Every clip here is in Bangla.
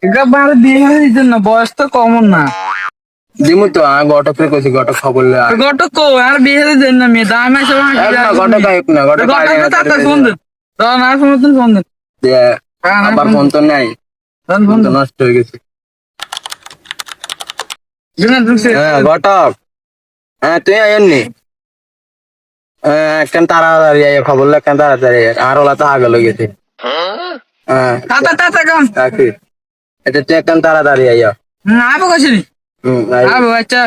একবার দিয়ে দিতেন না, বয়স তো কমন না। দিমু তো গটক কইছি, গটক খবর লে গটক কো আর বিয়ে দেন না মেয়ে দাম আছে গটক আইক না, গটক ফোন দেন না ফোন দেন আবার ফোন তো নাই, ফোন তো নষ্ট হয়ে গেছে। গটক, হ্যাঁ তুই আইনি কেন তাড়াতাড়ি খবর লে, কেন তাড়াতাড়ি আর ওলা তো আগে লেগেছে। হ্যাঁ এটা তুই কেন তাড়াতাড়ি আইয়া আবো কাছে আবো আচ্ছা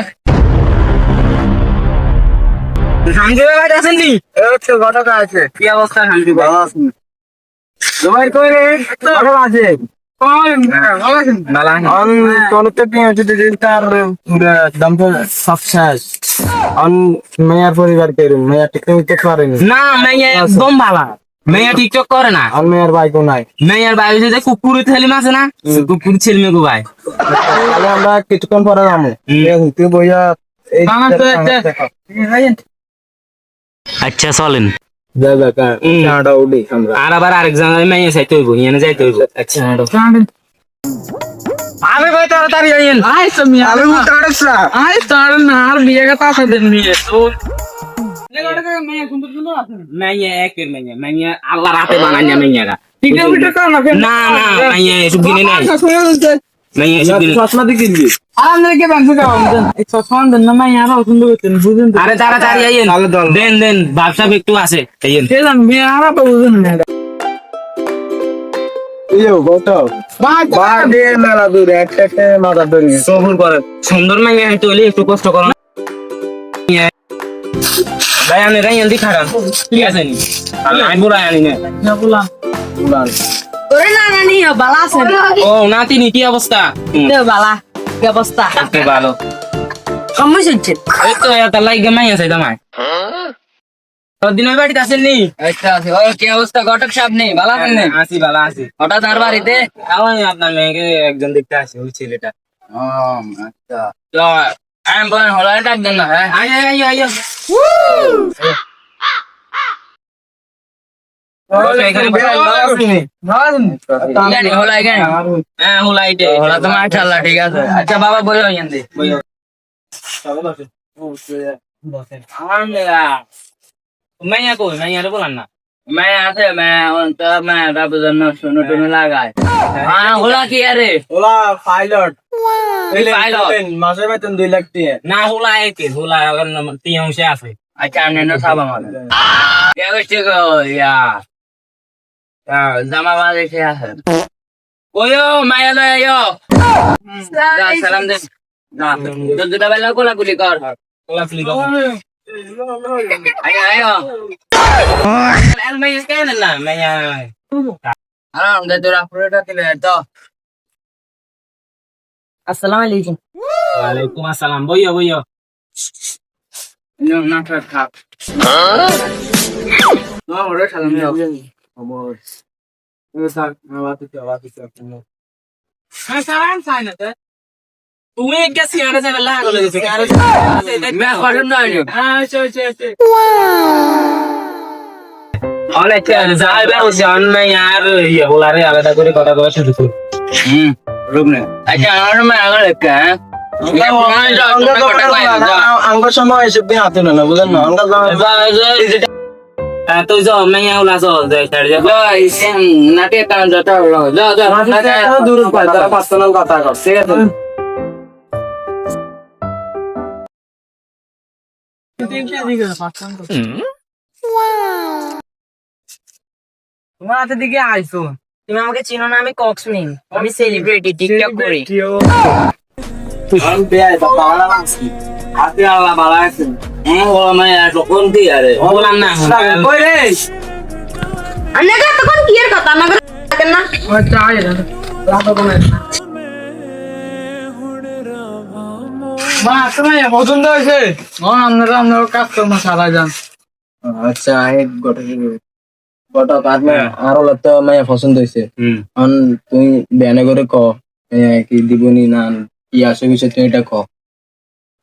শান্তি ভাই আছেন নি? গটক আছে, কি অবস্থা শান্তি ভাই? তোমার কই রে গটক আছে মেয়ার পরিবার কেরম, মেয়ার টিকটক করেনি না মেয়ে একদম ভালো, মেয়ে টিকটক করে না। আর মেয়ের বাইকও নাই, মেয়ের ভাই যে কুকুরের ছেলে আছে না, কুকুর ছেলে মেয়ে ভাই। তাহলে আমরা কিছুক্ষণ পরে যাবো, তুই বইয়া আচ্ছা চলেন। আমরা আর আবার আরেক জায়গায় মেয়ে যাইতে হইব, ইয়ানে যাইতে হইব। আচ্ছা আমি ভাই তাড়াতাড়ি আইয়েন। আই তুমি আমি তাড়াতাড়ি আই তাড় না আর বিয়ে কথা আছে দেন নিয়ে তো মেয়ে একের মেয়ে আল্লাহ রাতে বানাইয়া মেয়েরা না না মেয়ে এসব কিনে নাই, মেয়ে এসব কিনে চশমা দিয়ে কিনবি। আরে তাড়াতাড়ি আইয়েন, দেন দেন ব্যবসা একটু আছে আইয়েন। মেলা দূরে একটা মাথা ধরি সবুর করে সুন্দর মেয়ে হইতে হলে একটু কষ্ট করো না ভাই। আমি রাইয়ান দি খারাপ ঠিক আছে নি আমি বুড়াই আনি না বললাম ওরে না নানি বালা আছে ও নাতিনি কি অবস্থা? বালা কি অবস্থা? একটু ভালো সমস্যা হচ্ছে এই তো এটা লাইগে মাই আছে তোমায় দিনের বাড়িতে আসেন নি? আচ্ছা আছে ও কি অবস্থা ঘটক সাহেব নেই বালা আছেন নি? আসি ভালো আছি। হঠাৎ আর বাড়িতে আমি আপনার মেয়েকে একজন দেখতে আসি, ওই ছেলেটা। ও আচ্ছা তো আমি বলেন হলাই ডাক দেন না হ্যাঁ আয় আয় আয় আয় হলাই কেন হ্যাঁ হুলাইটে হলা তো মাশাআল্লাহ ঠিক আছে আচ্ছা বাবা বলে হইয়েন দে মাইয়া কই মাইয়া বলান না मैं आते मैं तो मैं रब जन्म सुनो टुनो लगाए हाँ होला की अरे ওলা পাইলট पायलट মাসে বেতন 2 লাখ টাকা। না হুলা একে হুলা তিন অংশে আছে। अच्छा हमने नो साबा मार क्या कुछ को यार जमा वाले से है ओयो माया लो यो जा सलाम दे ना तो दुटा बेला कोला गुली कर হুলা ফিলি आयो आयो el main kan na main अरे हम दे तेरा पूरा किले तो अस्सलाम वालेकुम Waalaikum assalam boyo boyo नो ना खा नो ओरे सलाम दे আমার এ স্যার আওয়াজ হ্যাঁ সালাম সাইনা তো তুমি কে সিয়ারে যাবে লাগা লাগছে আরে मैं खड़म ना आयो হ্যাঁ চল অনেক যাইবে জান না यार ইয়া বলারে আলাদা করে কথা কওয়া শুরু কর रुक ने अच्छा और मैं आगे लगा है আমার সময় এসে বিয়ে হাতে না বুঝেন না আমরা তুই যাও মাইয়া হলা যাও যাই ছাড় যা इसे नाटे काम जाता हो जा जा দূর পায় তারা পার্সোনাল কথা কর ঠিক আছে। তোমার হাতে দিকে আইছো তুমি আমাকে চিনো না আমি কক্সমিন আমি সেলিব্রিটি টিকটক করি আমি বিয়ে এটা বাংলা মানছি হাতে আল্লাহ বালা আছে ও मैं কোন দি আরে বললাম না কই রে আন্না কা তখন কি এর কথা না কেন না আচ্ছা আয় মা তুমি পছন্দ হয়েছে আমরা কাস্টমার সারা যান আচ্ছা এক গটক আর ওলা তো মায়া পছন্দ হয়েছে তুই বেনে করে ক কি দিবনি না কি আসে বিষয় তুই এটা ক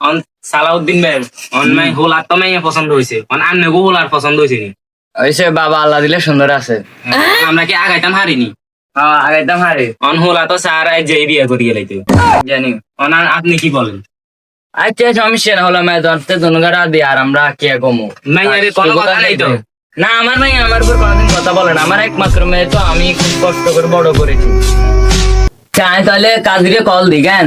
অন সালাউদ্দিন ভাই অন মাই হোলা তো মাইয়া পছন্দ হইছে অন আন্নে গো হোলার পছন্দ হইছে নি ওইসে বাবা আল্লাহ দিলে সুন্দর আছে আমরা কি আগাইতাম হারিনি আগাইতাম হারে অনহোলা তো স্যার যে বিয়ে করিয়ে লাইতে জানি অনার আপনি কি বলেন আচ্ছা সমস্যা না হলো মেয়ে ধরতে দুনগারা দি আর আমরা কে কমু মাইয়ারে কোনো কথা নাই তো না আমার মেয়ে আমার উপর কোনোদিন কথা বলে না আমার একমাত্র মেয়ে তো আমি খুব কষ্ট করে বড় করেছি চাই তাহলে কাজীরে কল দি কেন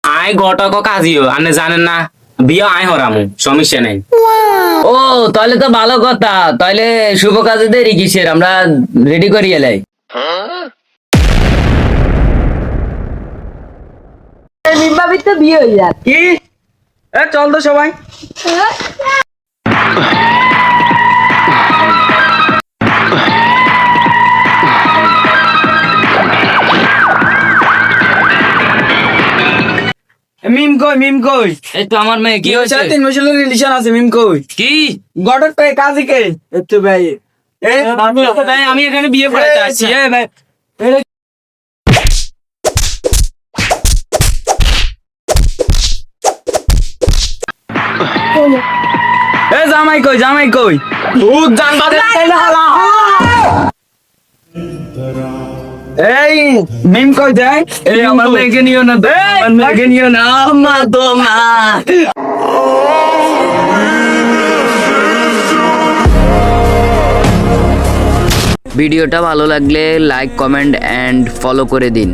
আয় ঘটক কাজিও আপনি জানেন না বিয়ে আয় হরামু সমস্যা নাই ও তাহলে তো ভালো কথা তাহলে শুভ কাজে দেরি কিসের আমরা রেডি করি এলাই ভাবির তো বিয়ে হয়ে যাক কি এ চল তো সবাই মিম কই এই তো আমার মেয়ে কি হয়েছে 3 বছরের রিলেশন আছে মিম কই কি গটর পে কাজী কে একটু ভাই ভাই আমি এখানে বিয়ে করে আসছি ভাই এ জামাই কই ভূত জানবা এই মিম কই দেয় এই আমার মেয়েকে নিও না তো, আমার মেয়েকে নিও না মা তো মা ভিডিওটা ভালো লাগলে লাইক কমেন্ট এন্ড ফলো করে দিন।